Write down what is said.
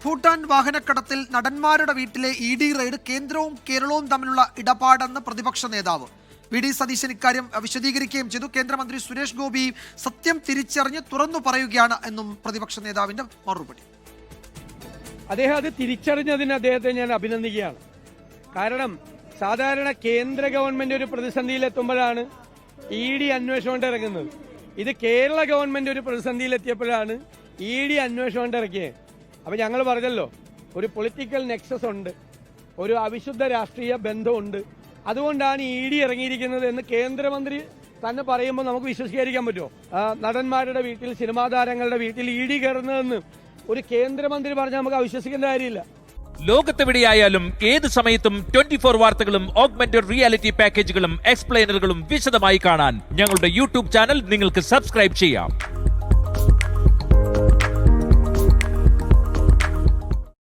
ഭൂട്ടാൻ വാഹനക്കടത്തിൽ നടന്മാരുടെ വീട്ടിലെ ED raid കേന്ദ്രവും കേരളവും തമ്മിലുള്ള ഇടപാടെന്ന് പ്രതിപക്ഷ നേതാവ് VD സതീശൻ ഇക്കാര്യം വിശദീകരിക്കുകയും ചെയ്തു. കേന്ദ്രമന്ത്രി സുരേഷ് ഗോപി സത്യം തിരിച്ചറിഞ്ഞ് തുറന്നു പറയുകയാണ് എന്നും പ്രതിപക്ഷ നേതാവിന്റെ മറുപടി. അദ്ദേഹം അത് തിരിച്ചറിഞ്ഞതിന് അദ്ദേഹത്തെ ഞാൻ അഭിനന്ദിക്കുകയാണ്. കാരണം സാധാരണ കേന്ദ്ര ഗവൺമെന്റ് ഒരു പ്രതിസന്ധിയിലെത്തുമ്പോഴാണ് ED അന്വേഷണം കൊണ്ട് ഇറങ്ങുന്നത്. ഇത് കേരള ഗവൺമെന്റ് ഒരു പ്രതിസന്ധിയിലെത്തിയപ്പോഴാണ് ED അന്വേഷണം കൊണ്ട് ഇറക്കിയത്. അപ്പൊ ഞങ്ങൾ പറഞ്ഞല്ലോ, ഒരു പൊളിറ്റിക്കൽ നെക്സസ് ഉണ്ട്, ഒരു അവിശുദ്ധ രാഷ്ട്രീയ ബന്ധമുണ്ട്, അതുകൊണ്ടാണ് ED ഇറങ്ങിയിരിക്കുന്നത് എന്ന് കേന്ദ്രമന്ത്രി തന്നെ പറയുമ്പോൾ നമുക്ക് വിശ്വസിക്കാതിരിക്കാൻ പറ്റുമോ? നടന്മാരുടെ വീട്ടിൽ, സിനിമാ താരങ്ങളുടെ വീട്ടിൽ ED കയറുന്നതെന്ന് ഒരു കേന്ദ്രമന്ത്രി പറഞ്ഞാൽ നമുക്ക് അവിശ്വസിക്കേണ്ട കാര്യമില്ല. ലോകത്തെവിടെയായാലും ഏത് സമയത്തും 24 വാർത്തകളും ഓഗ്മെന്റഡ് റിയാലിറ്റി പാക്കേജുകളും എക്സ്പ്ലെയിനറുകളും വിശദമായി കാണാൻ ഞങ്ങളുടെ യൂട്യൂബ് ചാനൽ നിങ്ങൾക്ക് സബ്സ്ക്രൈബ് ചെയ്യാം.